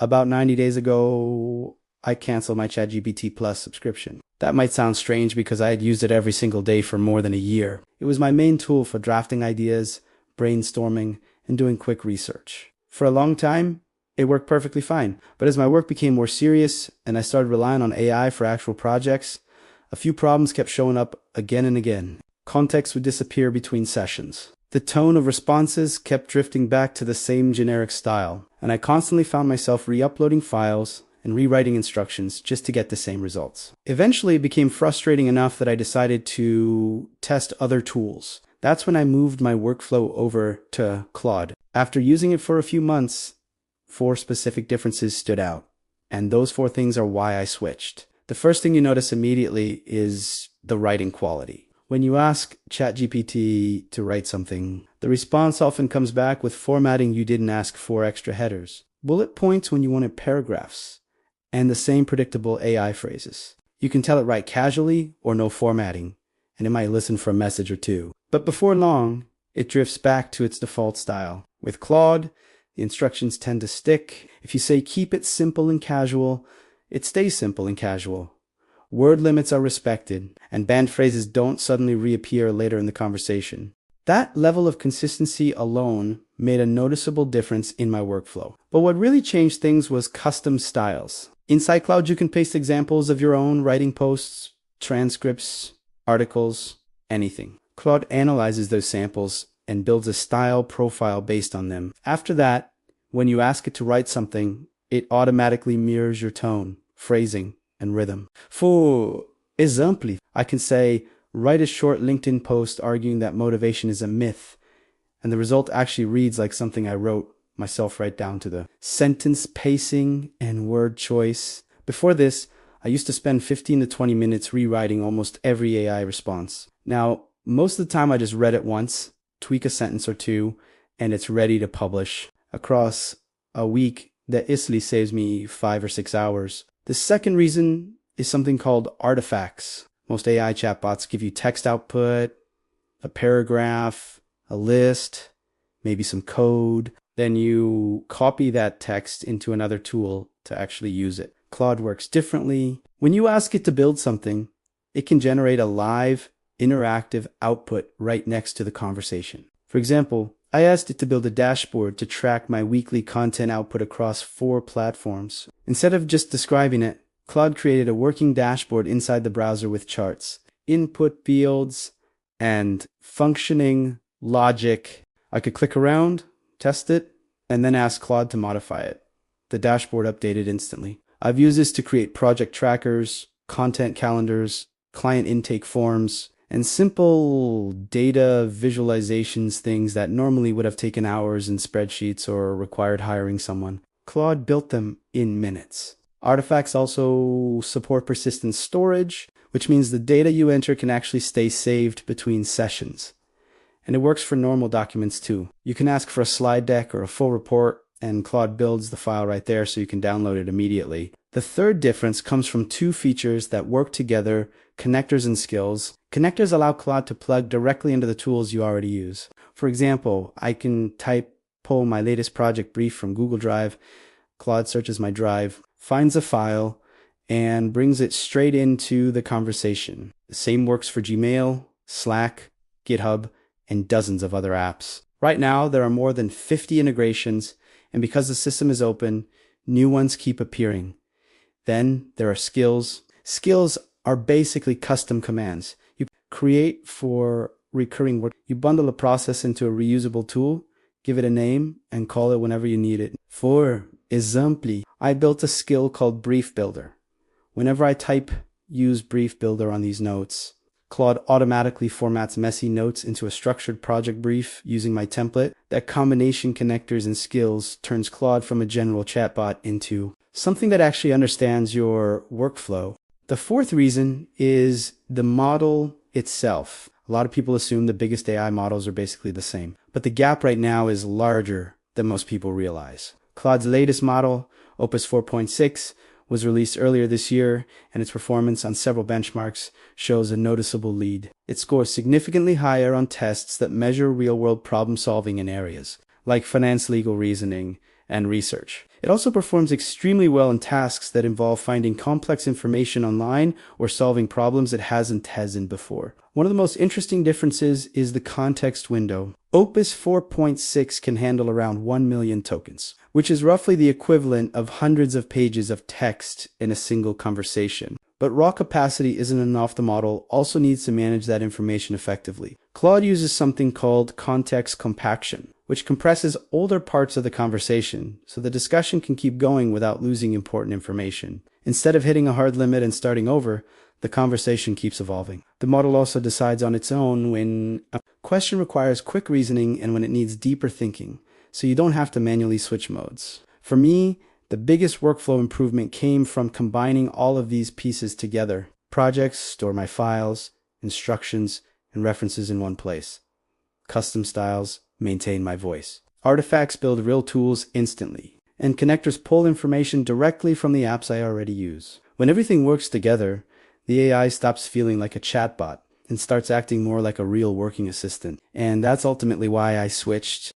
About 90 days ago, I canceled my ChatGPT Plus subscription. That might sound strange because I had used it every single day for more than a year. It was my main tool for drafting ideas, brainstorming, and doing quick research. For a long time, it worked perfectly fine. But as my work became more serious and I started relying on AI for actual projects, a few problems kept showing up again and again. Context would disappear between sessions. The tone of responses kept drifting back to the same generic style, and I constantly found myself re-uploading files and rewriting instructions just to get the same results. Eventually, it became frustrating enough that I decided to test other tools. That's when I moved my workflow over to Claude. After using it for a few months, 4 specific differences stood out, and those 4 things are why I switched. The first thing you notice immediately is the writing quality. When you ask ChatGPT to write something, the response often comes back with formatting you didn't ask for, extra headers, bullet points when you wanted paragraphs, and the same predictable AI phrases. You can tell it write casually or no formatting, and it might listen for a message or two. But before long, it drifts back to its default style. With Claude, the instructions tend to stick. If you say keep it simple and casual, it stays simple and casual. Word limits are respected, and banned phrases don't suddenly reappear later in the conversation. That level of consistency alone made a noticeable difference in my workflow. But what really changed things was custom styles. Inside Claude, you can paste examples of your own writing posts, transcripts, articles, anything. Claude analyzes those samples and builds a style profile based on them. After that, when you ask it to write something, it automatically mirrors your tone, phrasing, and rhythm. For example, I can say, write a short LinkedIn post arguing that motivation is a myth, and the result actually reads like something I wrote myself right down to the sentence pacing and word choice. Before this, I used to spend 15 to 20 minutes rewriting almost every AI response. Now, most of the time I just read it once, tweak a sentence or two, and it's ready to publish. Across a week, that easily saves me 5 or 6 hours. The second reason is something called artifacts. Most AI chatbots give you text output, a paragraph, a list, maybe some code. Then you copy that text into another tool to actually use it. Claude works differently. When you ask it to build something, it can generate a live, interactive output right next to the conversation. For example, I asked it to build a dashboard to track my weekly content output across 4 platforms. Instead of just describing it, Claude created a working dashboard inside the browser with charts, input fields, and functioning logic. I could click around, test it, and then ask Claude to modify it. The dashboard updated instantly. I've used this to create project trackers, content calendars, client intake forms, and simple data visualizations, things that normally would have taken hours in spreadsheets or required hiring someone. Claude built them in minutes. Artifacts also support persistent storage, which means the data you enter can actually stay saved between sessions. And it works for normal documents too. You can ask for a slide deck or a full report, and Claude builds the file right there so you can download it immediately. The third difference comes from 2 features that work together: connectors and skills. Connectors allow Claude to plug directly into the tools you already use. For example, I can pull my latest project brief from Google Drive. Claude searches my drive, finds a file, and brings it straight into the conversation. The same works for Gmail, Slack, GitHub, and dozens of other apps. Right now, there are more than 50 integrations, and because the system is open, new ones keep appearing. Then there are skills. Skills are basically custom commands you create for recurring work. You bundle a process into a reusable tool, give it a name, and call it whenever you need it. For example, I built a skill called Brief Builder. Whenever I use Brief Builder on these notes, Claude automatically formats messy notes into a structured project brief using my template. That combination connectors and skills turns Claude from a general chatbot into something that actually understands your workflow. The fourth reason is the model itself. A lot of people assume the biggest AI models are basically the same, but the gap right now is larger than most people realize. Claude's latest model, Opus 4.6, was released earlier this year, and its performance on several benchmarks shows a noticeable lead. It scores significantly higher on tests that measure real-world problem-solving in areas like finance, legal reasoning, and research. It also performs extremely well in tasks that involve finding complex information online or solving problems it hasn't before. One of the most interesting differences is the context window. Opus 4.6 can handle around 1 million tokens, which is roughly the equivalent of hundreds of pages of text in a single conversation. But raw capacity isn't enough. The model also needs to manage that information effectively. Claude uses something called context compaction, which compresses older parts of the conversation so the discussion can keep going without losing important information. Instead of hitting a hard limit and starting over, the conversation keeps evolving. The model also decides on its own when a question requires quick reasoning and when it needs deeper thinking, so you don't have to manually switch modes. For me, the biggest workflow improvement came from combining all of these pieces together. Projects store my files, instructions, and references in one place. Custom styles maintain my voice. Artifacts build real tools instantly. And connectors pull information directly from the apps I already use. When everything works together, the AI stops feeling like a chatbot and starts acting more like a real working assistant. And that's ultimately why I switched